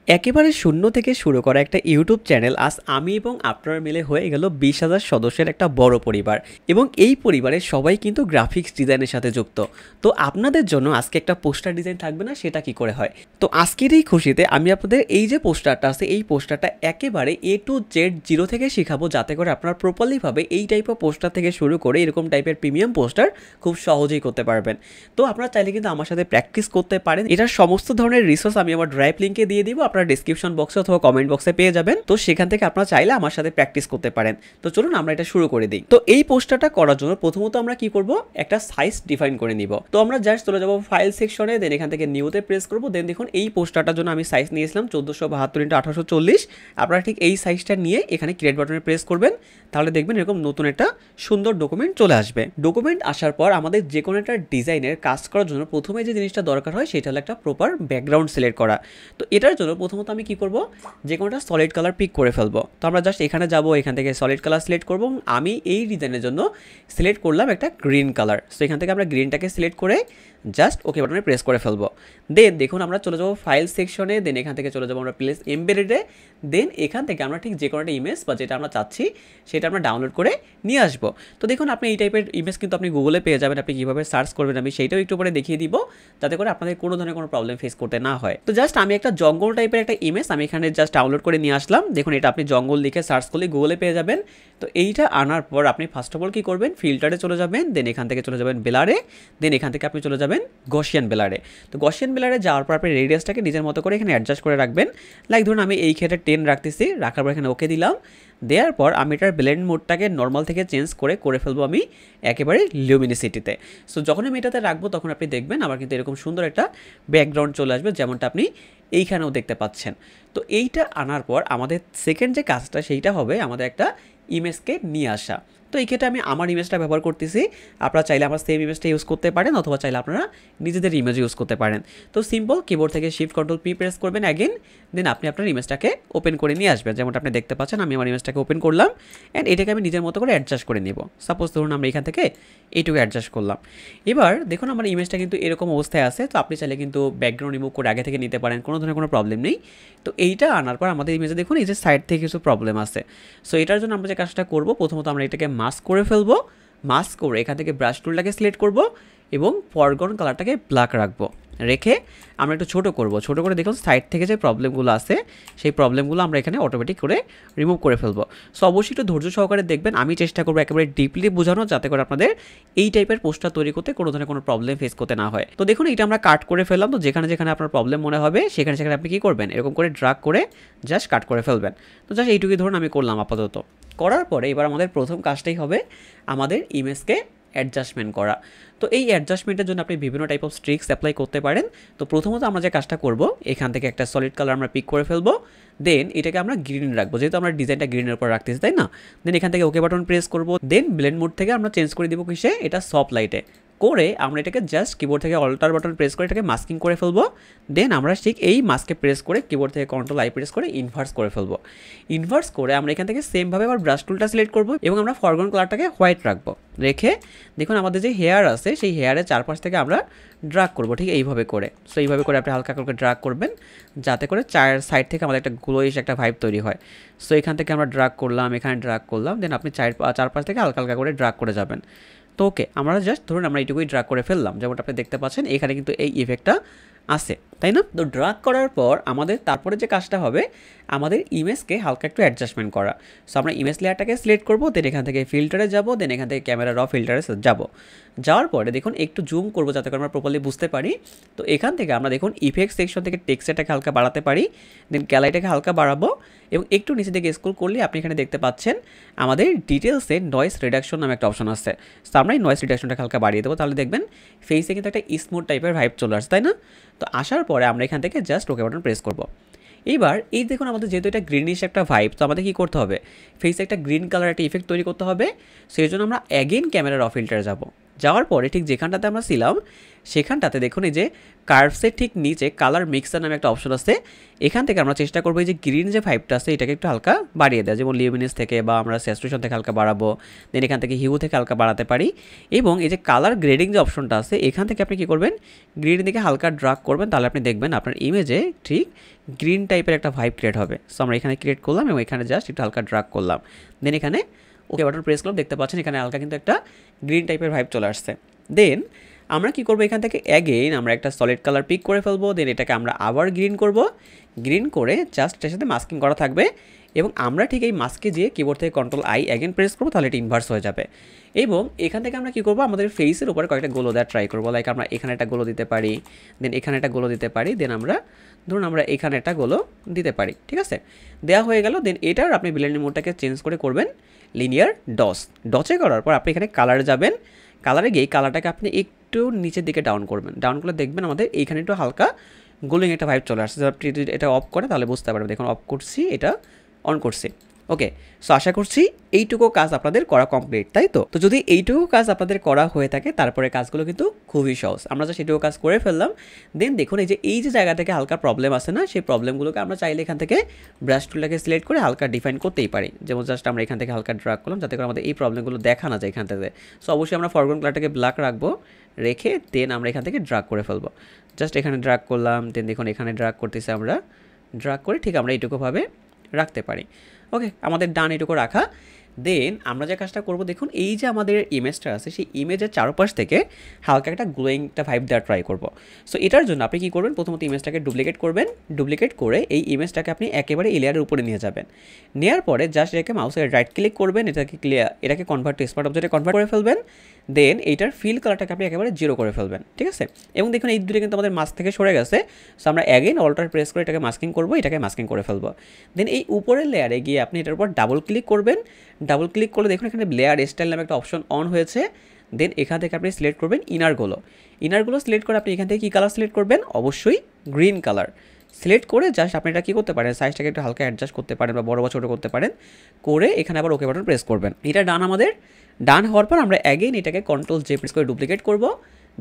একেবারে শূন্য থেকে শুরু করা একটা ইউটিউব চ্যানেল আজ আমি এবং আপনার মিলে হয়ে গেল 20,000 সদস্যের একটা বড় পরিবার এবং এই পরিবারের সবাই কিন্তু গ্রাফিক্স ডিজাইনের সাথে যুক্ত। তো আপনাদের জন্য আজকে একটা পোস্টার ডিজাইন থাকবে না, সেটা কি করে হয়। তো আজকের এই খুশিতে আমি আপনাদের এই যে পোস্টারটা আছে এই পোস্টারটা একেবারে A to Z জিরো থেকে শেখাবো, যাতে করে আপনারা প্রপারলিভাবে এই টাইপের পোস্টার থেকে শুরু করে এরকম টাইপের প্রিমিয়াম পোস্টার খুব সহজেই করতে পারবেন। তো আপনারা চাইলে কিন্তু আমার সাথে প্র্যাকটিস করতে পারেন। এটার সমস্ত ধরনের রিসোর্স আমি আমার ড্রাইভ লিঙ্কে দিয়ে দিব, আপনারা ডিসক্রিপশন বক্সে অথবা কমেন্ট বক্সে পেয়ে যাবেন। তো সেখান থেকে আপনারা চাইলে আমার সাথে প্র্যাকটিস করতে পারেন। তো চলুন আমরা এটা শুরু করে দিই। তো এই পোস্টারটা করার জন্য প্রথমত আমরা কি করব, একটা সাইজ ডিফাইন করে নিব। তো আমরা জাস্ট চলে যাব ফাইল সেকশনে, দেন এখান থেকে নিউতে প্রেস করব। দেন দেখুন এই পোস্টারটার জন্য আমি সাইজ নিয়েছিলাম 1472x1840। আপনারা ঠিক এই সাইজটা নিয়ে এখানে ক্রিয়েট বাটনে প্রেস করবেন, তাহলে দেখবেন এরকম নতুন একটা সুন্দর ডকুমেন্ট চলে আসবে। ডকুমেন্ট আসার পর আমাদের যে কোনো একটা ডিজাইনের কাজ করার জন্য প্রথমে যে জিনিসটা দরকার হয় সেটা হলো একটা প্রপার ব্যাকগ্রাউন্ড সিলেক্ট করা। তো এটার জন্য প্রথমত আমি কি করব, যে কোনোটা সলিড কালার পিক করে ফেলবো। তো আমরা জাস্ট এখানে যাব, এখান থেকে সলিড কালার সিলেক্ট করব। আমি এই ডিজাইনের জন্য সিলেক্ট করলাম একটা গ্রিন কালার। সো এখান থেকে আমরা গ্রিনটাকে সিলেক্ট করে জাস্ট ওকে বাটনে প্রেস করে ফেলবো। দেন দেখুন আমরা চলে যাবো ফাইল সেকশনে, দেন এখান থেকে চলে যাবো আমরা প্লেস এমবেডেডে। দেন এখান থেকে আমরা ঠিক যে কোনো একটা ইমেজ বা যেটা আমরা চাচ্ছি সেটা আমরা ডাউনলোড করে নিয়ে আসবো। তো দেখুন আপনি এই টাইপের ইমেজ কিন্তু আপনি গুগলে পেয়ে যাবেন, আপনি কীভাবে সার্চ করবেন আমি সেইটাও একটু পরে দেখিয়ে দিব, যাতে করে আপনাদের কোনো ধরনের কোনো প্রবলেম ফেস করতে না হয়। তো জাস্ট আমি একটা জঙ্গল টাইপের একটা ইমেজ আমি এখানে জাস্ট ডাউনলোড করে নিয়ে আসলাম। দেখুন এটা আপনি জঙ্গল লিখে সার্চ করলে গুগলে পেয়ে যাবেন। তো এইটা আনার পর আপনি ফার্স্ট অফ অল কী করবেন, ফিল্টারে চলে যাবেন, দেন এখান থেকে চলে যাবেন বেলারে, দেন এখান থেকে আপনি চলে যাবেন গসিয়ান বেলারে। তো গসিয়ান বেলারে যাওয়ার পর আপনি রেডিয়াসটাকে নিজের মতো করে এখানে অ্যাডজাস্ট করে রাখবেন। লাইক ধরুন আমি এই ক্ষেত্রে 10 রাখতেছি, রাখার পর এখানে ওকে দিলাম। দেওয়ার পর আমি এটার ব্লেন্ড মোডটাকে নর্মাল থেকে চেঞ্জ করে ফেলবো আমি একেবারে লিউমিনিসিটিতে। সো যখন আমি এটাতে রাখবো তখন আপনি দেখবেন আমার কিন্তু এরকম সুন্দর একটা ব্যাকগ্রাউন্ড চলে আসবে, যেমনটা আপনি এইখানেও দেখতে পাচ্ছেন। তো এইটা আনার পর আমাদের সেকেন্ড যে কাজটা সেইটা হবে আমাদের একটা ইমেজকে নিয়ে আসা। তো এই ক্ষেত্রে আমি আমার ইমেজটা ব্যবহার করতেছি, আপনারা চাইলে আমার সেম ইমেজটা ইউজ করতে পারেন, অথবা চাইলে আপনারা নিজেদের ইমেজ ইউজ করতে পারেন। তো সিম্পল কিবোর্ড থেকে Shift+Ctrl+P প্রেস করবেন অ্যাগেন, দেন আপনি আপনার ইমেজটাকে ওপেন করে নিয়ে আসবেন। যেমনটা আপনি দেখতে পাচ্ছেন আমি আমার ইমেজটাকে ওপেন করলাম অ্যান্ড এটাকে আমি নিজের মতো করে অ্যাডজাস্ট করে নেব। সাপোজ ধরুন আমরা এখান থেকে এইটুকু অ্যাডজাস্ট করলাম। এবার দেখুন আমার ইমেজটা কিন্তু এরকম অবস্থায় আছে। তো আপনি চাইলে কিন্তু ব্যাকগ্রাউন্ড রিমুভ করে আগে থেকে নিতে পারেন, কোনো ধরনের কোনো প্রবলেম নেই। তো এইটা আনার পর আমাদের ইমেজে দেখুন এই যে সাইড থেকে কিছু প্রবলেম আছে। সো এটার জন্য আমরা যে কাজটা করব, প্রথমত আমরা এটাকে মাস্ক করে ফেলবো। মাস্ক করে এখান থেকে ব্রাশ টুলটাকে সিলেক্ট করব এবং ফরগ্রাউন্ড কালারটাকে ব্ল্যাক রাখবো। রেখে আমরা একটু ছোটো করবো, ছোটো করে দেখুন সাইড থেকে যে প্রবলেমগুলো আছে সেই প্রবলেমগুলো আমরা এখানে অটোমেটিক করে রিমুভ করে ফেলবো। সো অবশ্যই একটু ধৈর্য সহকারে দেখবেন, আমি চেষ্টা করবো একেবারে ডিপলি বোঝানো, যাতে করে আপনাদের এই টাইপের পোস্টার তৈরি করতে কোনো ধরনের কোনো প্রবলেম ফেস করতে না হয়। তো দেখুন এটা আমরা কাট করে ফেললাম। তো যেখানে যেখানে আপনার প্রবলেম মনে হবে সেখানে সেখানে আপনি কী করবেন, এরকম করে ড্রাগ করে জাস্ট কাট করে ফেলবেন। তো জাস্ট এইটুকুই ধরুন আমি করলাম আপাতত। করার পরে এবার আমাদের প্রথম কাজটাই হবে আমাদের ইমেজকে অ্যাডজাস্টমেন্ট করা। তো এই অ্যাডজাস্টমেন্টের জন্য আপনি বিভিন্ন টাইপ অফ স্ট্রিক্স অ্যাপ্লাই করতে পারেন। তো প্রথমত আমরা যে কাজটা করব, এখান থেকে একটা সলিড কালার আমরা পিক করে ফেলবো। দেন এটাকে আমরা গ্রিন রাখবো, যেহেতু আমরা ডিজাইনটা গ্রিনের উপর রাখতেছি তাই না। দেন এখান থেকে ওকে বাটন প্রেস করবো। দেন ব্লেন্ড মোড থেকে আমরা চেঞ্জ করে দিব কিসে, এটা সফট লাইটে করে আমরা এটাকে জাস্ট কিবোর্ড থেকে অল্টার বাটন প্রেস করে এটাকে মাস্কিং করে ফেলবো। দেন আমরা ঠিক এই মাস্কে প্রেস করে কিবোর্ড থেকে Ctrl+I প্রেস করে ইনভার্স করে ফেলবো। ইনভার্স করে আমরা এখান থেকে সেমভাবে আবার ব্রাশ টুলটা সিলেক্ট করবো এবং আমরা ফরগ্রাউন্ড কালারটাকে হোয়াইট রাখবো। রেখে দেখুন আমাদের যে হেয়ার আছে সেই হেয়ারের চারপাশ থেকে আমরা ড্রাগ করবো ঠিক এইভাবে করে। সো এইভাবে করে আপনি হালকা করে ড্রাগ করবেন, যাতে করে চার সাইড থেকে আমাদের একটা গ্লোইশ একটা ভাইব তৈরি হয়। সো এখান থেকে আমরা ড্রাগ করলাম, এখানে ড্রাগ করলাম, দেন আপনি চারপাশ থেকে হালকা করে ড্রাগ করে যাবেন। তো ওকে আমরা জাস্ট ধরুন আমরা এইটুকুই ড্রাগ করে ফেললাম, যেমনটা আপনি দেখতে পাচ্ছেন এখানে কিন্তু এই ইফেক্টটা আছে তাই না। তো ড্রাগ করার পর আমাদের তারপরে যে কাজটা হবে আমাদের ইমেজকে হালকা একটু অ্যাডজাস্টমেন্ট করা। সো আমরা ইমেজ লেয়ারটাকে সিলেক্ট করবো, দেন এখান থেকে ফিল্টারে যাব, দেন এখান থেকে ক্যামেরা র ফিল্টারে যাব। যাওয়ার পরে দেখুন একটু জুম করবো যাতে করে আমরা প্রপারলি বুঝতে পারি। তো এখান থেকে আমরা দেখুন ইফেক্ট সেকশন থেকে টেক্সচারটাকে হালকা বাড়াতে পারি, দেন গ্যালারিটাকে হালকা বাড়াবো এবং একটু নিচে দিকে স্ক্রল করলে আপনি এখানে দেখতে পাচ্ছেন আমাদের ডিটেলসে নয়েজ রিডাকশন নামে একটা অপশন আছে। তো আমরা এই নয়েজ রিডাকশনটাকে হালকা বাড়িয়ে দেবো, তাহলে দেখবেন ফেসে কিন্তু একটা স্মুথ টাইপের ভাইব চলে আসছে তাই না। তো আসার পরে আমরা এখান থেকে জাস্ট ওকে বাটন প্রেস করব। এইবার এই দেখুন আমাদের যেহেতু এটা গ্রিনিশ একটা ভাইব, তো আমাদের কী করতে হবে, ফেসে একটা গ্রিন কালার একটা ইফেক্ট তৈরি করতে হবে। সেই জন্য আমরা অ্যাগেন ক্যামেরা র ফিল্টারে যাব। যাওয়ার পরে ঠিক যেখানটাতে আমরা ছিলাম সেখানটাতে দেখুন এই যে কার্ভসের ঠিক নিচে কালার মিক্সার নামে একটা অপশন আছে। এখান থেকে আমরা চেষ্টা করবো এই যে গ্রিন যে ভাইবটা আছে এটাকে একটু হালকা বাড়িয়ে দেওয়া, যেমন লিউমিনেন্স থেকে বা আমরা স্যাচুরেশন থেকে হালকা বাড়াবো, দেন এখান থেকে হিউ থেকে হালকা বাড়াতে পারি। এবং এই যে কালার গ্রেডিং যে অপশনটা আছে এখান থেকে আপনি কী করবেন, গ্রিন দিকে হালকা ড্রাগ করবেন, তাহলে আপনি দেখবেন আপনার ইমেজে ঠিক গ্রিন টাইপের একটা ভাইব ক্রিয়েট হবে। সো আমরা এখানে ক্রিয়েট করলাম এবং এখানে জাস্ট একটু হালকা ড্রাগ করলাম, দেন এখানে ওকে বাটন প্রেস করলাম, দেখতে পাচ্ছেন এখানে হালকা কিন্তু একটা গ্রিন টাইপের ভাইব চলে আসছে। দেন আমরা কি করব, এখান থেকে অ্যাগেইন আমরা একটা সলিড কালার পিক করে ফেলবো, দেন এটাকে আমরা আবার গ্রিন করব, গ্রিন করে জাস্ট এর সাথে মাস্কিং করা থাকবে এবং আমরা ঠিক এই মাস্কে যেয়ে কিবোর্ড থেকে কন্ট্রোল আই অ্যাগেন প্রেস করবো, তাহলে এটা ইনভার্স হয়ে যাবে। এবং এখান থেকে আমরা কী করবো, আমাদের ফেসের উপরে কয়েকটা গোলো দেওয়ার ট্রাই করবো। লাইক আমরা এখানে একটা গোলো দিতে পারি, দেন এখানে একটা গোলো দিতে পারি, দেন আমরা ধরুন আমরা এখানে একটা গোলো দিতে পারি। ঠিক আছে, দেওয়া হয়ে গেল। দেন এটার আপনি ব্লেন্ডিং মোডটাকে চেঞ্জ করে করবেন লিনিয়ার ডস। ডসে করার পর আপনি এখানে কালারে যাবেন, কালারে গিয়ে কালারটাকে আপনি একটু নিচের দিকে ডাউন করবেন। ডাউন করলে দেখবেন আমাদের এইখানে একটু হালকা গ্লোয়িং একটা ভাইব চলে আসছে। আপনি যদি এটা অফ করে তাহলে বুঝতে পারবেন, দেখুন অফ করছি, এটা অন করছি। ওকে, সো আশা করছি এইটুকু কাজ আপনাদের করা কমপ্লিট, তাই তো? তো যদি এইটুকু কাজ আপনাদের করা হয়ে থাকে তারপরে কাজগুলো কিন্তু খুবই সহজ। আমরা জাস্ট এইটুকু কাজ করে ফেললাম। দেন দেখুন এই যে জায়গা থেকে হালকা প্রবলেম আছে না, সেই প্রবলেমগুলোকে আমরা চাইলে এখান থেকে ব্রাশ টুলটাকে সিলেক্ট করে হালকা ডিফাইন করতেই পারি। যেমন জাস্ট আমরা এখান থেকে হালকা ড্রাগ করলাম যাতে করে আমাদের এই প্রবলেমগুলো দেখা না যায় এখান থেকে। সো অবশ্যই আমরা ফরগ্রাউন্ড কালারটাকে ব্ল্যাক রাখবো, রেখে দেন আমরা এখান থেকে ড্রাগ করে ফেলবো। জাস্ট এখানে ড্রাগ করলাম, দেন দেখুন এখানে ড্রাগ করতেছি, আমরা ড্রাগ করে ঠিক আমরা এইটুকুভাবে রাখতে পারি। ওকে, আমাদের ডান এটুকু রাখা। দেন আমরা যে কাজটা করব, দেখুন এই যে আমাদের ইমেজটা আছে সেই ইমেজের চারপাশ থেকে হালকা একটা গ্লোয়িংটা ভাইব দেওয়ার ট্রাই করব। সো এটার জন্য আপনি কী করবেন, প্রথমত ইমেজটাকে ডুপ্লিকেট করবেন, ডুপ্লিকেট করে এই ইমেজটাকে আপনি একেবারে এই লেয়ারের উপরে নিয়ে যাবেন। নেওয়ার পরে জাস্ট এটাকে মাউসের রাইট ক্লিক করবেন, এটাকে কনভার্ট টু স্মার্ট অবজেক্টে কনভার্ট করে ফেলবেন। দেন এইটার ফিল কালারটাকে আপনি একেবারে 0 করে ফেলবেন। ঠিক আছে, এবং দেখুন এই দুটো কিন্তু আমাদের মাস্ক থেকে সরে গেছে। সো আমরা অ্যাগেন অল্টার প্রেস করে এটাকে মাস্কিং করবো, এটাকে মাস্কিং করে ফেলবো। দেন এই উপরের লেয়ারে গিয়ে আপনি এটার উপর ডাবল ক্লিক করবেন। ডাবল ক্লিক করলে দেখুন এখানে লেয়ার স্টাইল নামে একটা অপশন অন হয়েছে। দেন এখান থেকে আপনি সিলেক্ট করবেন ইনারগুলো সিলেক্ট করে আপনি এখান থেকে কী কালার সিলেক্ট করবেন, অবশ্যই গ্রিন কালার সিলেক্ট করে জাস্ট আপনি এটা কী করতে পারেন, সাইজটাকে একটু হালকা অ্যাডজাস্ট করতে পারেন বা বড় বা ছোটো করতে পারেন, করে এখানে আবার ওকে বাটন প্রেস করবেন। এটা ডান, আমাদের ডান হওয়ার পর আমরা অ্যাগেন এটাকে কন্ট্রোল জে প্রেস করে ডুপ্লিকেট করব।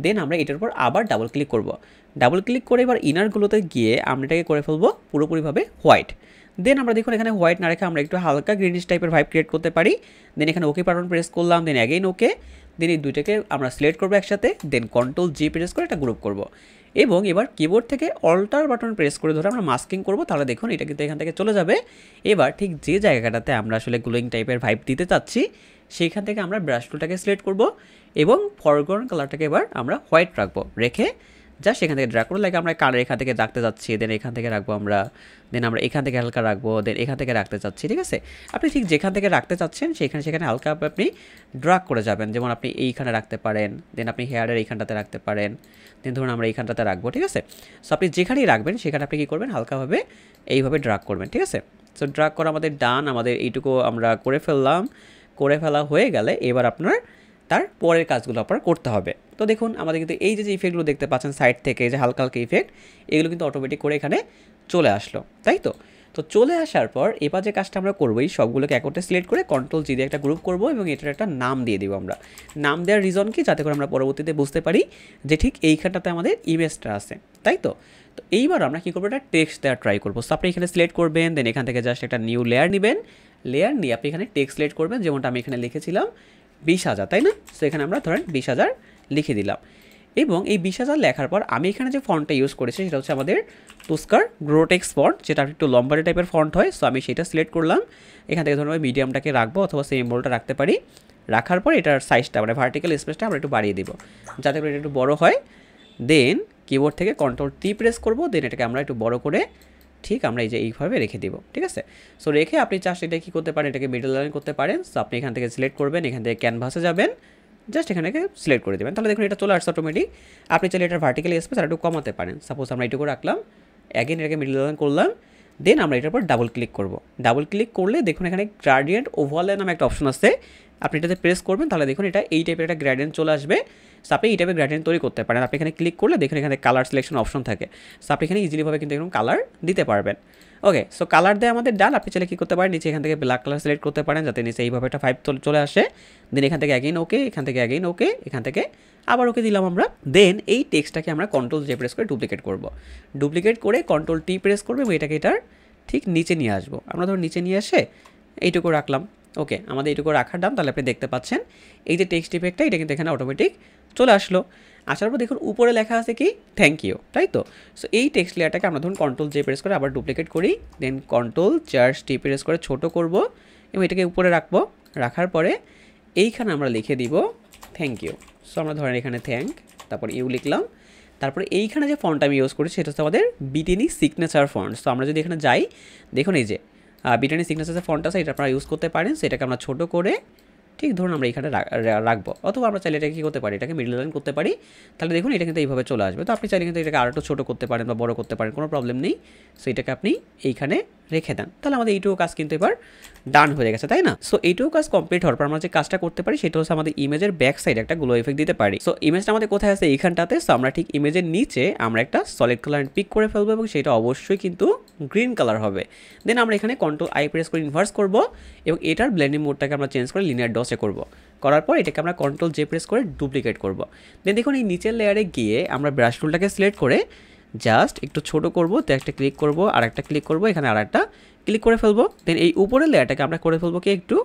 দেন আমরা এটার উপর আবার ডাবল ক্লিক করব। ডাবল ক্লিক করে এবার ইনারগুলোতে গিয়ে আমরা এটাকে করে ফেলবো পুরোপুরিভাবে হোয়াইট। দেন আমরা দেখুন এখানে হোয়াইট না রেখে আমরা একটু হালকা গ্রিনিশ টাইপের ভাইব ক্রিয়েট করতে পারি। দেন এখানে ওকে বাটন প্রেস করলাম, দেন অ্যাগেইন ওকে। দেন এই দুইটাকে আমরা সিলেক্ট করবো একসাথে, দেন কন্ট্রোল জি প্রেস করে একটা গ্রুপ করব। এবং এবার কিবোর্ড থেকে অল্টার বাটন প্রেস করে ধরে আমরা মাস্কিং করব, তাহলে দেখুন এটা কিন্তু এখান থেকে চলে যাবে। এবার ঠিক যে জায়গাটাতে আমরা আসলে গ্লোয়িং টাইপের ভাইব দিতে চাচ্ছি সেইখান থেকে আমরা ব্রাশ টুলটাকে সিলেক্ট করব এবং ফরগ্রাউন্ড কালারটাকে এবার আমরা হোয়াইট রাখবো, রেখে জাস্ট এখান থেকে ড্র্যাগ করে লাগে আমরা কালার এখান থেকে রাখতে যাচ্ছি, দেন এখান থেকে রাখবো আমরা, দেন আমরা এখান থেকে হালকা রাখবো, দেন এখান থেকে রাখতে চাচ্ছি। ঠিক আছে, আপনি ঠিক যেখান থেকে রাখতে চাচ্ছেন সেখানে হালকা আপনি ড্র্যাগ করে যাবেন। যেমন আপনি এইখানে রাখতে পারেন, দেন আপনি হেয়ারের এইখানটাতে রাখতে পারেন, দেন ধরুন আমরা এইখানটাতে রাখবো। ঠিক আছে, সো আপনি যেখানেই রাখবেন সেখানে আপনি কী করবেন, হালকাভাবে এইভাবে ড্র্যাগ করবেন। ঠিক আছে, সো ড্র্যাগ করা আমাদের ডান, আমাদের এইটুকু আমরা করে ফেললাম। করে ফেলা হয়ে গেলে এবার আপনার তার পরের কাজগুলো আপনার করতে হবে। তো দেখুন আমাদের কিন্তু এই যে ইফেক্টগুলো দেখতে পাচ্ছেন সাইড থেকে, যে হালকা হালকা ইফেক্ট, এগুলো কিন্তু অটোমেটিক করে এখানে চলে আসলো, তাই তো? তো চলে আসার পর এবার যে কাজটা আমরা করবো, এই সবগুলোকে একত্রে সিলেক্ট করে কন্ট্রোল জি দিয়ে একটা গ্রুপ করবো এবং এটার একটা নাম দিয়ে দিব আমরা। নাম দেওয়ার রিজন কি, যাতে করে আমরা পরবর্তীতে বুঝতে পারি যে ঠিক এইখানটাতে আমাদের ইমেজটা আছে, তাই তো? তো এইবার আমরা কী করবো, একটা টেক্সট দেওয়ার ট্রাই করবো। সো আপনি এখানে সিলেক্ট করবেন, দেন এখান থেকে জাস্ট একটা নিউ লেয়ার নেবেন, লেয়ার নিয়ে আপনি এখানে টেক্সট সিলেক্ট করবেন, যেমনটা আমি এখানে লিখেছিলাম 20,000, তাই না? সো এখানে আমরা ধরেন 20,000 লিখে দিলাম। এবং এই 20,000 লেখার পর আমি এখানে যে ফন্টটা ইউজ করেছি সেটা হচ্ছে আমাদের তুস্কার গ্রোটেক্স ফন্ট, যেটা একটু লম্বারে টাইপের ফন্ট হয়। সো আমি সেটা সিলেক্ট করলাম, এখান থেকে ধরুন মিডিয়ামটাকে রাখবো অথবা সিম্বলটা রাখতে পারি। রাখার পর এটার সাইজটা মানে ভার্টিক্যাল স্পেসটা আমরা একটু বাড়িয়ে দিব যাতে করে এটা একটু বড়ো হয়। দেন কিবোর্ড থেকে কন্ট্রোল টি প্রেস করবো, দেন এটাকে আমরা একটু বড়ো করে ঠিক আমরা এই যে এইভাবে রেখে দিব। ঠিক আছে, সো রেখে আপনি চাষ এটা কী করতে পারেন, এটাকে মিডল লাইন করতে পারেন। সো আপনি এখান থেকে সিলেক্ট করবেন, এখান থেকে ক্যানভাসে যাবেন, জাস্ট এখানে সিলেক্ট করে দেবেন, তাহলে দেখুন এটা চলে আসছে অটোমেটিক। আপনি চাইলে এটার ভার্টিক্যাল স্পেস আর একটু কমাতে পারেন। সাপোজ আমরা এটুকু রাখলাম, অ্যাগেন এটাকে মিডল লাইন করলাম, দেন আমরা এটার উপর ডাবল ক্লিক করব। ডাবল ক্লিক করলে দেখুন এখানে গ্রাডিয়েন্ট ওভারলে নামে একটা অপশন আছে, আপনি এটাতে প্রেস করবেন, তাহলে দেখুন এটা এই টাইপের একটা গ্রেডিয়েন্ট চলে আসবে। সো আপনি এই টাইপের গ্রেডিয়েন্ট তৈরি করতে পারেন। আপনি এখানে ক্লিক করলে দেখুন এখানে কালার সিলেকশন অপশন থাকে। সো আপনি এখানে ইজিলিভাবে কিন্তু এরকম কালার দিতে পারবেন। ওকে, সো কালার দিয়ে আমাদের ডান। আপনি চাইলে কী করতে পারেন, নিচে এখান থেকে ব্ল্যাক কালার সিলেক্ট করতে পারেন যাতে নিচে এইভাবে একটা 5 চলে আসে। দেন এখান থেকে অ্যাগেইন ওকে, এখান থেকে অ্যাগেইন ওকে, এখান থেকে আবার ওকে দিলাম আমরা। দেন এই টেক্সটটাকে আমরা কন্ট্রোল জে প্রেস করে ডুপ্লিকেট করব। ডুপ্লিকেট করে কন্ট্রোল টি প্রেস করবো এবং এটাকে এটার ঠিক নিচে নিয়ে আসবো। আমরা ধরুন নিচে নিয়ে এসে এইটুকু রাখলাম। ওকে, আমাদের এইটুকু রাখার দাম, তাহলে আপনি দেখতে পাচ্ছেন এই যে টেক্সট ইফেক্টটা এটা কিন্তু এখানে অটোমেটিক চলে আসলো। আসার পর দেখুন উপরে লেখা আছে কি থ্যাংক ইউ, তাই তো। সো এই টেক্সট লেয়ারটাকে আমরা ধরুন কন্ট্রোল জে প্রেস করে আবার ডুপ্লিকেট করি, দেন কন্ট্রোল চার্জ টি প্রেস করে ছোট করব এবং এটাকে উপরে রাখবো। রাখার পরে এইখানে আমরা লিখে দিব থ্যাংক ইউ। সো আমরা ধরেন এখানে থ্যাংক, তারপর ইউ লিখলাম। তারপরে এইখানে যে ফন্ট আমি ইউজ করেছি সেটা হচ্ছে আমাদের বিটিনি সিগনেচার ফন্ট। সো আমরা যদি এখানে যাই, দেখুন এই যে বিটিনি সিগনেচার যে ফন্ট আছে এটা আপনারা ইউজ করতে পারেন। সেটাকে আমরা ছোট করে ঠিক ধরুন আমরা এখানে রাখবো, অথবা আমরা চাইলে এটাকে কী করতে পারি, এটাকে মিডল লাইন করতে পারি। তাহলে দেখুন এটা কিন্তু এইভাবে চলে আসবে। তো আপনি চাইলে কিন্তু এটাকে আরও একটু ছোটো করতে পারেন বা বড় করতে পারেন, কোনো প্রবলেম নেই। সো এটাকে আপনি এইখানে রেখে দেন, তাহলে আমাদের এইটুকু কাজ কিন্তু এবার ডান হয়ে গেছে, তাই না। সো এইটুকু কাজ কমপ্লিট হওয়ার পর আমরা যে কাজটা করতে পারি সেটা হচ্ছে আমাদের ইমেজের ব্যাক সাইডে একটা গ্লো ইফেক্ট দিতে পারি। সো ইমেজটা আমাদের কোথায় আছে, এইখানটাতে। সো আমরা ঠিক ইমেজের নিচে আমরা একটা সলিড কালার পিক করে ফেলবো এবং সেটা অবশ্যই কিন্তু গ্রিন কালার হবে। দেন আমরা এখানে কন্ট্রোল আই প্রেস করে ইনভার্স করবো এবং এটার ব্লেন্ডিং মোডটাকে আমরা চেঞ্জ করে লিনিয়ার ডসে করবো। করার পর এটাকে আমরা কন্ট্রোল জে প্রেস করে ডুপ্লিকেট করব। দেন দেখুন এই নিচের লেয়ারে গিয়ে আমরা ব্রাশ টুলটাকে সিলেক্ট করে জাস্ট একটু ছোট করব, তো একটা ক্লিক করব, আর একটা ক্লিক করব, এখানে আর একটা ক্লিক করে ফেলবো। দেন এই উপরের লেয়ারটাকে আমরা করে ফেলবো কি একটু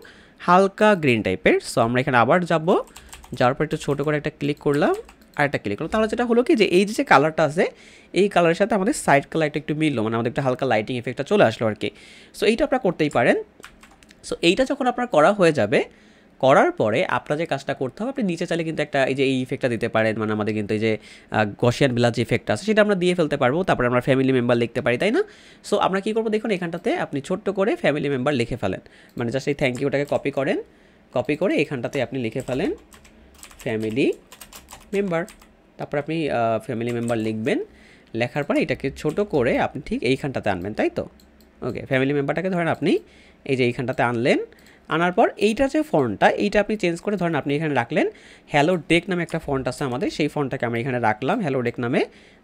হালকা গ্রিন টাইপের। সো আমরা এখানে আবার যাবো, যাওয়ার পর একটু ছোটো করে একটা ক্লিক করলাম, আর একটা ক্লিক করলাম। তাহলে যেটা হলো কি যে এই যে কালারটা আছে এই কালারের সাথে আমাদের সাইড কালারটা একটু মিললো, মানে আমাদের একটা হালকা লাইটিং এফেক্টটা চলে আসলো আর কি। সো এইটা আপনারা করতেই পারেন। সো এইটা যখন আপনার করা হয়ে যাবে, করার পরে আপনার যে কাজটা করতে হবে, আপনি নিচে চাইলে কিন্তু একটা এই যে এই ইফেক্টটা দিতে পারেন, মানে আমাদের কিন্তু এই যে গসিয়ান বিলাস যে ইফেক্ট আছে সেটা আমরা দিয়ে ফেলতে পারবো। তারপরে আমরা ফ্যামিলি মেম্বার লিখতে পারি, তাই না। সো আমরা কী করবো দেখুন এখানটাতে আপনি ছোট্ট করে ফ্যামিলি মেম্বার লিখে ফেলেন, মানে জাস্ট এই থ্যাংক ইউটাকে কপি করেন, কপি করে এখানটাতে আপনি লিখে ফেলেন ফ্যামিলি মেম্বার। তারপর আপনি ফ্যামিলি মেম্বার লিখবেন, লেখার পরে এটাকে ছোট করে আপনি ঠিক এইখানটাতে আনবেন, তাই তো। ওকে, ফ্যামিলি মেম্বারটাকে ধরেন আপনি এই যে এইখানটাতে আনলেন। আনার পর এইটার যে ফন্টটা এইটা আপনি চেঞ্জ করে ধরেন আপনি এখানে রাখলেন হ্যালো ডেক নামে একটা ফন্ট আছে আমাদের, সেই ফন্টটাকে আমরা এখানে রাখলাম হ্যালো ডেক নামে।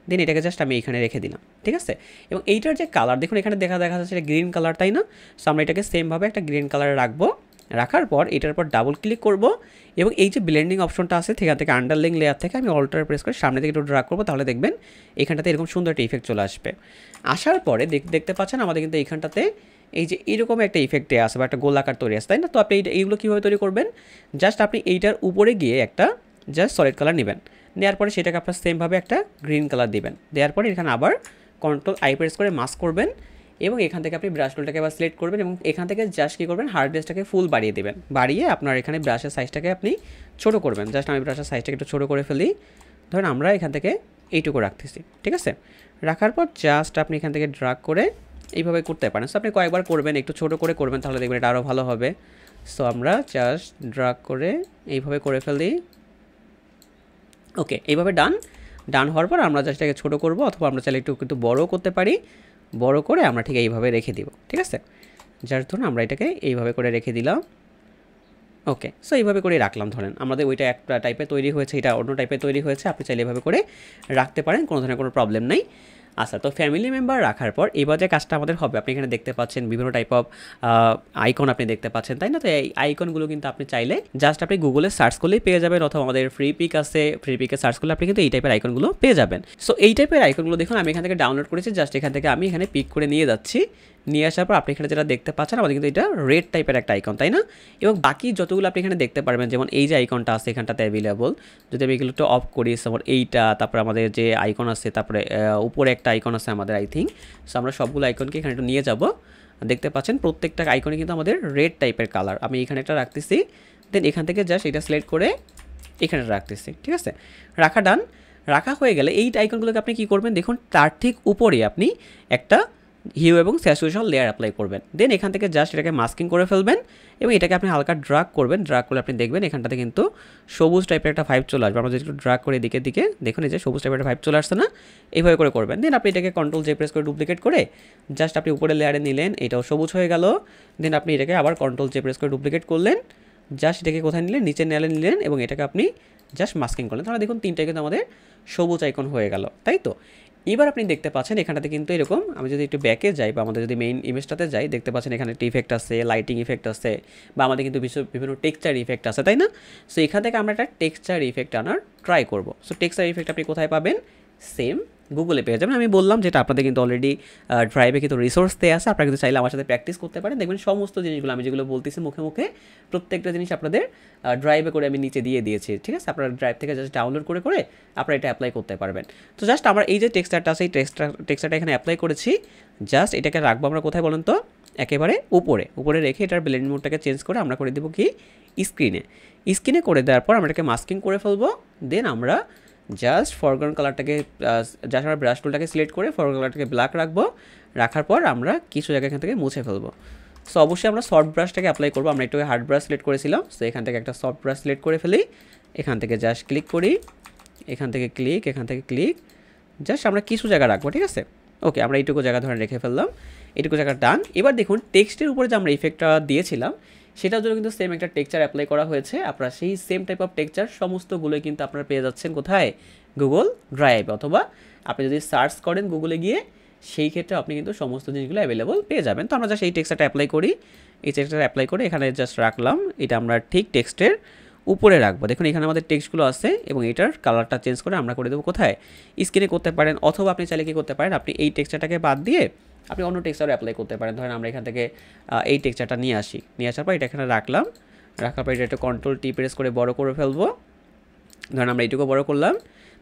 দেন এটাকে জাস্ট আমি এখানে রেখে দিলাম, ঠিক আছে। এবং এইটার যে কালার দেখুন এখানে দেখা যাচ্ছে এটা গ্রিন কালার, তাই না। সো আমরা এটাকে সেমভাবে একটা গ্রিন কালারে রাখবো। রাখার পর এটার পর ডাবল ক্লিক করব এবং এই যে ব্লেন্ডিং অপশনটা আছে সেখান থেকে আন্ডারলাইন লেয়ার থেকে আমি অল্টার প্রেস করে সামনে থেকে একটু ড্র্যাগ করবো, তাহলে দেখবেন এখানটাতে এরকম সুন্দর একটা ইফেক্ট চলে আসবে। আসার পরে দেখতে পাচ্ছেন আমাদের কিন্তু এইখানটাতে এই যে এইরকম একটা ইফেক্ট দেওয়া আছে বা একটা গোলাকার তৈরি আছে, তাই না। তো আপনি এইগুলো কীভাবে তৈরি করবেন, জাস্ট আপনি এইটার উপরে গিয়ে একটা জাস্ট সলিড কালার নেবেন, নেওয়ার পরে সেটাকে আপনার সেমভাবে একটা গ্রিন কালার দিবেন। দেওয়ার পরে এখানে আবার কন্ট্রোল আই প্রেস করে মাস্ক করবেন এবং এখান থেকে আপনি ব্রাশ টুলটাকে আবার সিলেক্ট করবেন এবং এখান থেকে জাস্ট কী করবেন হার্ডনেসটাকে ফুল বাড়িয়ে দেবেন, বাড়িয়ে আপনার এখানে ব্রাশের সাইজটাকে আপনি ছোটো করবেন। জাস্ট আমি ব্রাশের সাইজটাকে একটু ছোটো করে ফেলি, ধরেন আমরা এখান থেকে এইটুকু রাখতেছি, ঠিক আছে। রাখার পর জাস্ট আপনি এখান থেকে ড্র্যাগ করে এইভাবে করতে পারেন। সো আপনি কয়েকবার করবেন, একটু ছোটো করে করবেন, তাহলে দেখবেন এটা আরও ভালো হবে। সো আমরা জাস্ট ড্র্যাগ করে এইভাবে করে ফেলি। ওকে, এইভাবে ডান হওয়ার পর আমরা জাস্ট এটাকে ছোটো করবো, অথবা আমরা চাইলে একটু কিন্তু বড়ও করতে পারি। বড় করে আমরা ঠিক এইভাবে রেখে দিব, ঠিক আছে। যার ধরুন আমরা এটাকে এইভাবে করে রেখে দিলাম। ওকে, সো এইভাবে করে রাখলাম। ধরেন আমাদের ওইটা একটা টাইপে তৈরি হয়েছে, এটা অন্য টাইপে তৈরি হয়েছে, আপনি চাইলে এভাবে করে রাখতে পারেন, কোনো ধরনের কোনো প্রবলেম নেই। আচ্ছা, তো ফ্যামিলি মেম্বার রাখার পর এবার যে কাজটা আমাদের হবে, আপনি এখানে দেখতে পাচ্ছেন বিভিন্ন টাইপ অফ আইকন আপনি দেখতে পাচ্ছেন, তাই না। তো এই আইকনগুলো কিন্তু আপনি চাইলে জাস্ট আপনি গুগলে সার্চ করলেই পেয়ে যাবেন, অথবা আমাদের ফ্রি পিক আছে, ফ্রি পিকে সার্চ করলে আপনি কিন্তু এই টাইপের আইকনগুলো পেয়ে যাবেন। সো এই টাইপের আইকনগুলো দেখুন আমি এখান থেকে ডাউনলোড করেছি, জাস্ট এখান থেকে আমি এখানে পিক করে নিয়ে যাচ্ছি। নিয়ে আসার পর আপনি এখানে যেটা দেখতে পাচ্ছেন আমাদের কিন্তু এটা রেড টাইপের একটা আইকন, তাই না। এবং বাকি যতগুলো আপনি এখানে দেখতে পারবেন, যেমন এই যে আইকনটা আছে এখানটাতে অ্যাভেলেবল, যদি আমি এগুলো একটু অফ করি, যেমন এইটা, তারপরে আমাদের যে আইকন আছে, তারপরে উপরে একটা আইকন আছে আমাদের আই থিঙ্ক। সো আমরা সবগুলো আইকনকে এখানে একটু নিয়ে যাব। দেখতে পাচ্ছেন প্রত্যেকটা আইকনে কিন্তু আমাদের রেড টাইপের কালার। আমি এখানে একটা রাখতেছি, দেন এখান থেকে জাস্ট এটা সিলেক্ট করে এখানে রাখতেছি, ঠিক আছে। রাখা ডান। রাখা হয়ে গেলে এই আইকনগুলোকে আপনি কী করবেন দেখুন, তার ঠিক উপরে আপনি একটা হিউ এবং স্যাচুরেশন লেয়ার অ্যাপ্লাই করবেন। দেন এখান থেকে জাস্ট এটাকে মাস্কিং করে ফেলবেন এবং এটাকে আপনি হালকা ড্রাগ করবেন। ড্রাগ করলে আপনি দেখবেন এখানটাতে কিন্তু সবুজ টাইপের একটা ভাইব চলে আসবে। আমরা যদি একটু ড্রাগ করে দিকে দেখুন এই যে সবুজ টাইপের একটা ভাইব চলে আসছে না, এইভাবে করে করবেন। দেন আপনি এটাকে কন্ট্রোল জে প্রেস করে ডুপ্লিকেট করে জাস্ট আপনি উপরে লেয়ারে নিলেন, এটাও সবুজ হয়ে গেল। দেন আপনি এটাকে আবার কন্ট্রোল জে প্রেস করে ডুপ্লিকেট করলেন, জাস্ট এটাকে কোথায় নিলেন, নিচে নিলেন এবং এটাকে আপনি জাস্ট মাস্কিং করলেন। তাহলে দেখুন তিনটাই কিন্তু আমাদের সবুজ আইকন হয়ে গেল, তাই তো। এবার আপনি দেখতে পাচ্ছেন এখানটাতে কিন্তু এরকম, আমি যদি একটু ব্যাকে যাই বা আমাদের যদি মেইন ইমেজটাতে যাই, দেখতে পাচ্ছেন এখানে একটা ইফেক্ট আছে, লাইটিং ইফেক্ট আছে, বা আমাদের কিন্তু বিভিন্ন টেক্সচার ইফেক্ট আছে, তাই না? সো এখান থেকে আমরা একটা টেক্সচার ইফেক্ট আনার ট্রাই করব। সো টেক্সচার ইফেক্ট আপনি কোথায় পাবেন? সেম গুগলে পেয়ে যাবেন। আমি বললাম যেটা আপনাদের কিন্তু অলরেডি ড্রাইভে কিন্তু রিসোর্স দেওয়া আছে, আপনারা কিন্তু চাইলে আমার সাথে প্র্যাকটিস করতে পারেন। দেখবেন সমস্ত জিনিসগুলো আমি যেগুলো বলতেছি মুখে মুখে, প্রত্যেকটা জিনিস আপনাদের ড্রাইভে করে আমি নিচে দিয়ে দিয়েছি, ঠিক আছে? আপনারা ড্রাইভ থেকে জাস্ট ডাউনলোড করে করে আপনারা এটা অ্যাপ্লাই করতে পারবেন। তো জাস্ট আমার এই যে টেক্সচারটা আছে, এই টেক্সচারটা এখানে অ্যাপ্লাই করেছি। জাস্ট এটাকে রাখবো আমরা কোথায় বলেন তো? একেবারে উপরে রেখে এটার ব্লেন্ড মোডটাকে চেঞ্জ করে আমরা করে দেবো কি স্ক্রিনে করে দেওয়ার পর আমরা এটাকে মাস্কিং করে ফেলবো। দেন আমরা জাস্ট ফরগ্রাউন্ড কালারটাকে জাস্ট আমরা ব্রাশ টুলটাকে সিলেক্ট করে ফরগ্রাউন্ড কালারটাকে ব্ল্যাক রাখবো। রাখার পর আমরা কিছু জায়গা এখান থেকে মুছে ফেলবো। সো অবশ্যই আমরা সফট ব্রাশটাকে অ্যাপ্লাই করবো। আমরা একটু হার্ড ব্রাশ সিলেক্ট করেছিলাম, সো এখান থেকে একটা সফট ব্রাশ সিলেক্ট করে ফেলি। এখান থেকে জাস্ট ক্লিক করি, এখান থেকে ক্লিক, জাস্ট আমরা কিছু জায়গা রাখবো, ঠিক আছে? ওকে, আমরা এইটুকু জায়গা ধরে রেখে ফেললাম, এইটুকু জায়গা ডান। এবার দেখুন টেক্সটের উপরে যে আমরা ইফেক্টটা দিয়েছিলাম সেটার জন্য কিন্তু সেম একটা টেক্সচার অ্যাপ্লাই করা হয়েছে। আপনারা সেই সেম টাইপ অফ টেক্সচার সমস্তগুলোই কিন্তু আপনারা পেয়ে যাচ্ছেন কোথায়? গুগল ড্রাইভ, অথবা আপনি যদি সার্চ করেন গুগলে গিয়ে, সেই ক্ষেত্রে আপনি কিন্তু সমস্ত জিনিসগুলো অ্যাভেলেবল পেয়ে যাবেন। তো আমরা জাস্ট এই টেক্সচারটা অ্যাপ্লাই করি, এই টেক্সচারটা অ্যাপ্লাই করে এখানে জাস্ট রাখলাম। এটা আমরা ঠিক টেক্সটের উপরে রাখবো। দেখুন এখানে আমাদের টেক্সটগুলো আছে এবং এটার কালারটা চেঞ্জ করে আমরা করে দেবো কোথায়? স্ক্রিনে করতে পারেন, অথবা আপনি চাইলে কি করতে পারেন, আপনি এই টেক্সচারটাকে বাদ দিয়ে আপনি অন্য টেক্সচার অ্যাপ্লাই করতে পারেন। ধরেন আমরা এখান থেকে এই টেক্সচারটা নিয়ে আসার পর এটা এখানে রাখার পর এটা একটু কন্ট্রোল টি প্রেস করে বড় করে ফেলবো। ধরেন আমরা এইটুকু বড় করলাম,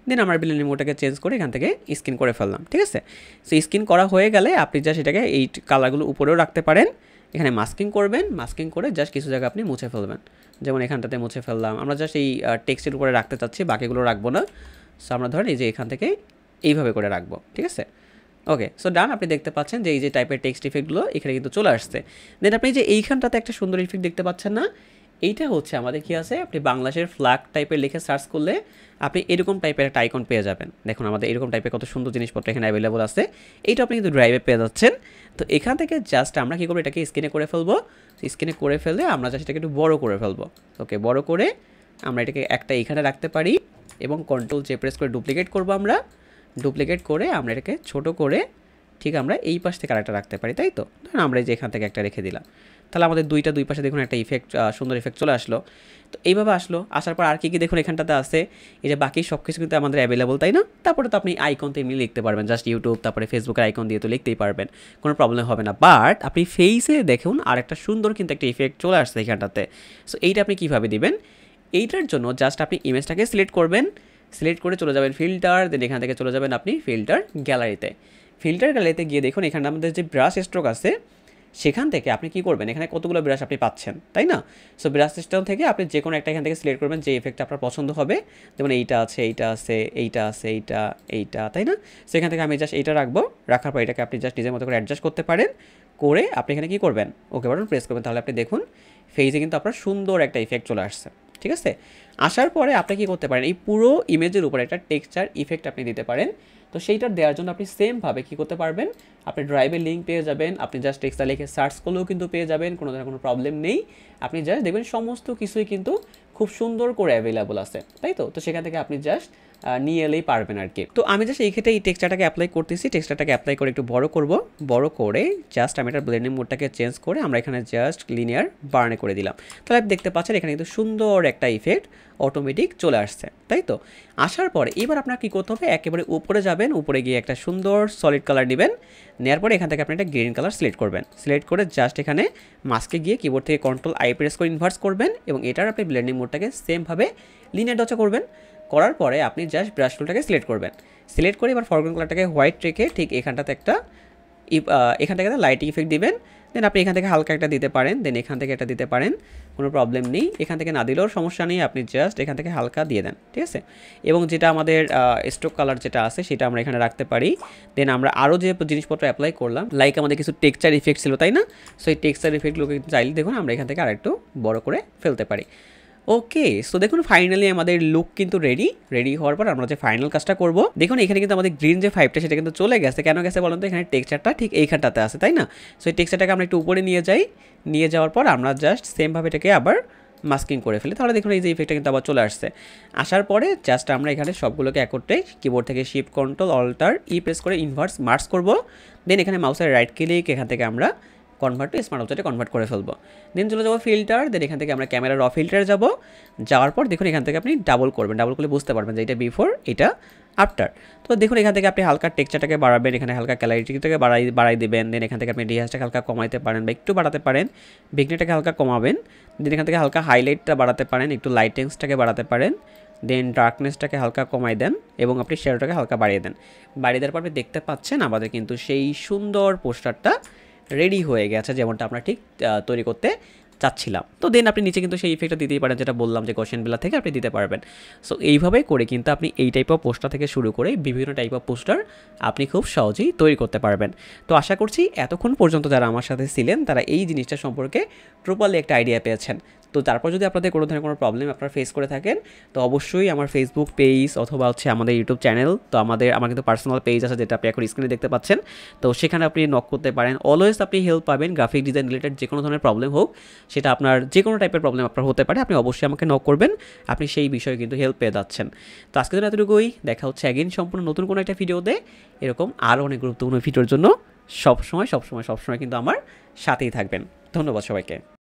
দেন আমরা ব্লেন্ডিং মোডটাকে চেঞ্জ করে এখান থেকে স্ক্রিন করে ফেললাম, ঠিক আছে? সো স্ক্রিন করা হয়ে গেলে আপনি জাস্ট এটাকে এই কালারগুলো উপরেও রাখতে পারেন। এখানে মাস্কিং করবেন, মাস্কিং করে জাস্ট কিছু জায়গা আপনি মুছে ফেলবেন। যেমন এখানটাতে মুছে ফেললাম, আমরা জাস্ট এই টেক্সটের উপরে রাখতে চাচ্ছি, বাকিগুলো রাখবো না। সো আমরা ধরেন এই যে এখান থেকে এইভাবে করে রাখবো, ঠিক আছে? ওকে, সো ডান। আপনি দেখতে পাচ্ছেন যে এই যে টাইপের টেক্সট ইফেক্টগুলো এখানে কিন্তু চলে আসছে। দেন আপনি যে এইখানটাতে একটা সুন্দর ইফেক্ট দেখতে পাচ্ছেন না, এইটা হচ্ছে আমাদের কি আছে, আপনি বাংলাদেশের ফ্ল্যাগ টাইপের লিখে সার্চ করলে আপনি এরকম টাইপের একটা আইকন পেয়ে যাবেন। দেখুন আমাদের এরকম টাইপের কত সুন্দর জিনিসপত্র এখানে অ্যাভেলেবল আছে। এইটা আপনি কিন্তু ড্রাইভে পেয়ে যাচ্ছেন। তো এখান থেকে জাস্ট আমরা কী করবো, এটাকে স্ক্রিনে করে ফেলবো। স্ক্রিনে করে ফেললে আমরা জাস্ট এটাকে একটু বড় করে ফেলবো। ওকে, বড় করে আমরা এটাকে একটা এখানে রাখতে পারি এবং কন্ট্রোল জে প্রেস করে ডুপ্লিকেট করবো। আমরা ডুপ্লিকেট করে আমরা এটাকে ছোটো করে ঠিক আমরা এই পাশ থেকে আরেকটা রাখতে পারি, তাই তো? ধরুন আমরা এই যে এখান থেকে একটা রেখে দিলাম, তাহলে আমাদের দুই পাশে দেখুন একটা ইফেক্ট, সুন্দর ইফেক্ট চলে আসলো। তো এইভাবে আসার পর আর কি দেখুন এখানটাতে আছে, এই যে বাকি সব কিছু কিন্তু আমাদের অ্যাভেলেবল, তাই না? তারপরে তো আপনি আইকন তো এমনি লিখতে পারবেন, জাস্ট ইউটিউব তারপরে ফেসবুকের আইকন দিয়ে তো লিখতেই পারবেন, কোনো প্রবলেম হবে না। বাট আপনি ফেসে দেখুন আর একটা সুন্দর কিন্তু একটা ইফেক্ট চলে আসছে এখানটাতে। সো এইটা আপনি কীভাবে দিবেন? এইটার জন্য জাস্ট আপনি ইমেজটাকে সিলেক্ট করবেন, সিলেক্ট করে চলে যাবেন ফিল্টার, দেন এখান থেকে চলে যাবেন আপনি ফিল্টার গ্যালারিতে। ফিল্টার গ্যালারিতে গিয়ে দেখুন এখানে আমাদের যে ব্রাশ স্ট্রোক আছে, সেখান থেকে আপনি কি করবেন, এখানে কতগুলো ব্রাশ আপনি পাচ্ছেন, তাই না? সো ব্রাশ সিস্টেম থেকে আপনি যে কোনো একটা এখান থেকে সিলেক্ট করবেন যে ইফেক্টটা আপনার পছন্দ হবে। যেমন এইটা আছে, এইটা, তাই না? সো এখান থেকে আমি জাস্ট এইটা রাখবো। রাখার পর এটাকে আপনি জাস্ট নিজের মতো করে অ্যাডজাস্ট করতে পারেন। করে আপনি এখানে কি করবেন, ওকে বাটন প্রেস করবেন। তাহলে আপনি দেখুন ফেসে কিন্তু আপনার সুন্দর একটা ইফেক্ট চলে আসছে, ঠিক আছে? আসার পরে আপনি কি করতে পারেন, এই পুরো ইমেজের উপরে একটা টেক্সচার ইফেক্ট আপনি দিতে পারেন। তো সেইটা দেওয়ার জন্য আপনি সেমভাবে কী করতে পারবেন, আপনি ড্রাইভের লিঙ্ক পেয়ে যাবেন, আপনি জাস্ট টেক্সটা লিখে সার্চ করলেও কিন্তু পেয়ে যাবেন, কোনো ধরনের কোনো প্রবলেম নেই। আপনি জাস্ট দেখবেন সমস্ত কিছুই কিন্তু খুব সুন্দর করে অ্যাভেলেবল আছে, তাই তো? তো সেখান থেকে আপনি জাস্ট নিয়ে এলেই পারবেন আর কি। তো আমি জাস্ট এই ক্ষেত্রে এই টেক্সচারটাকে অ্যাপ্লাই করতেছি, টেক্সচারটাকে অ্যাপ্লাই করে একটু বড় করব। বড় করে জাস্ট আমি এটার ব্লেন্ডিং মোডটাকে চেঞ্জ করে আমরা এখানে জাস্ট লিনিয়ার বার্নে করে দিলাম। তাহলে আপনি দেখতে পাচ্ছেন এখানে কিন্তু সুন্দর একটা ইফেক্ট অটোমেটিক চলে আসছে, তাই তো? আসার পরে এবার আপনার কী করতে হবে, একেবারে উপরে যাবেন, উপরে গিয়ে একটা সুন্দর সলিড কালার নেবেন। নেওয়ার পরে এখান থেকে আপনি একটা গ্রিন কালার সিলেক্ট করবেন। সিলেক্ট করে জাস্ট এখানে মাস্কে গিয়ে কিবোর্ড থেকে কন্ট্রোল আই প্রেস করে ইনভার্স করবেন এবং এটার আপনি ব্লেন্ডিং মোডটাকে সেমভাবে লিনিয়ার ডচা করবেন। করার পরে আপনি জাস্ট ব্রাশ টুলটাকে সিলেক্ট করবেন। সিলেক্ট করে এবার ফরগ্রাউন্ড কালারটাকে হোয়াইট রেখে ঠিক এখানটাতে একটা এখান থেকে একটা লাইটিং ইফেক্ট দিবেন। দেন আপনি এখান থেকে হালকা একটা দিতে পারেন, দেন এখান থেকে একটা দিতে পারেন, কোনো প্রবলেম নেই। এখান থেকে না দিলেও সমস্যা নেই, আপনি জাস্ট এখান থেকে হালকা দিয়ে দেন, ঠিক আছে? এবং যেটা আমাদের স্ট্রোক কালার যেটা আছে সেটা আমরা এখানে রাখতে পারি। দেন আমরা আরও যে জিনিসপত্র অ্যাপ্লাই করলাম, লাইক আমাদের কিছু টেক্সচার ইফেক্ট ছিল, তাই না? সো এই টেক্সচার ইফেক্টগুলোকে চাইলে দেখুন আমরা এখান থেকে আরেকটু বড় করে ফেলতে পারি। ওকে, সো দেখুন ফাইনালি আমাদের লুক কিন্তু রেডি হওয়ার পর আমরা যে ফাইনাল কাজটা করব, দেখুন এখানে কিন্তু আমাদের গ্রিন যে ফাইভটা সেটা কিন্তু চলে গেছে। কেন গেছে বলুন তো? এখানে টেক্সচারটা ঠিক এইখানটাতে আছে, তাই না? সো এই টেক্সচারটাকে আমরা একটু উপরে নিয়ে যাওয়ার পর আমরা জাস্ট সেমভাবে এটাকে আবার মাস্কিং করে ফেলি, তাহলে দেখুন এই যে ইফেক্টটা কিন্তু আবার চলে আসছে। আসার পরে জাস্ট আমরা এখানে সবগুলোকে একত্রে কিবোর্ড থেকে shift control alter E press করে ইনভার্স মার্জ করব। দেন এখানে মাউসের রাইট ক্লিক, এখান থেকে আমরা কনভার্ট টু স্মার্ট অবজেক্টে কনভার্ট করে ফেলবো। দেন চলে যাবো ফিল্টার, দেন এখান থেকে আমরা ক্যামেরা র ফিল্টারে যাব। যাওয়ার পর দেখুন এখান থেকে আপনি ডাবল করবেন, ডাবল করলে বুঝতে পারবেন যে এটা বিফোর, এটা আফটার। তো দেখুন এখান থেকে আপনি হালকা টেক্সচারটাকে বাড়াবেন, এখানে হালকা ক্যালারিটিটাকে বাড়াই দেবেন। দেন এখান থেকে আপনি ডিহাসটাকে হালকা কমাইতে পারেন বা একটু বাড়াতে পারেন, বিঘ্নেটাকে হালকা কমাবেন। দেন এখান থেকে হালকা হাইলাইটটা বাড়াতে পারেন, একটু লাইটেন্সটাকে বাড়াতে পারেন। দেন ডার্কনেসটাকে হালকা কমাই দেন এবং আপনি শ্যাডোটাকে হালকা বাড়িয়ে দেন। বাড়িয়ে দেওয়ার পর আপনি দেখতে পাচ্ছেন আমাদের কিন্তু সেই সুন্দর পোস্টারটা রেডি হয়ে গেছে, যেমনটা আমরা ঠিক তৈরি করতে চাচ্ছিলাম। তো দেন আপনি নিচে কিন্তু সেই ইফেক্টটা দিতেই পারেন, যেটা বললাম যে কোশ্চেন বিলা থেকে আপনি দিতে পারবেন। সো এইভাবে করে কিন্তু আপনি এই টাইপ অফ পোস্টার থেকে শুরু করে বিভিন্ন টাইপ অফ পোস্টার আপনি খুব সহজেই তৈরি করতে পারবেন। তো আশা করছি এতক্ষণ পর্যন্ত যারা আমার সাথে ছিলেন তারা এই জিনিসটা সম্পর্কে প্রপারলি একটা আইডিয়া পেয়েছেন। তো তারপর যদি আপনাদের কোনো ধরনের কোনো প্রবলেম আপনারা ফেস করে থাকেন, তো অবশ্যই আমার ফেসবুক পেজ অথবা হচ্ছে আমাদের ইউটিউব চ্যানেল, তো আমার কিন্তু পার্সোনাল পেজ আছে যেটা আপনি এখন স্ক্রিনে দেখতে পাচ্ছেন, তো সেখানে আপনি নক করতে পারেন। অলওয়েজ আপনি হেল্প পাবেন, গ্রাফিক ডিজাইন রিলেটেড যে কোনো ধরনের প্রবলেম হোক, সেটা আপনার যে কোনো টাইপের প্রবলেম আপনার হতে পারে, আপনি অবশ্যই আমাকে নক করবেন, আপনি সেই বিষয়ে কিন্তু হেল্প পেয়ে যাচ্ছেন। তো আজকের জন্য এতটুকুই, দেখা হচ্ছে অ্যাগেন সম্পূর্ণ নতুন কোনো একটা ভিডিওতে। এরকম আরও অনেক গুরুত্বপূর্ণ ভিডিওর জন্য সবসময় কিন্তু আমার সাথেই থাকবেন। ধন্যবাদ সবাইকে।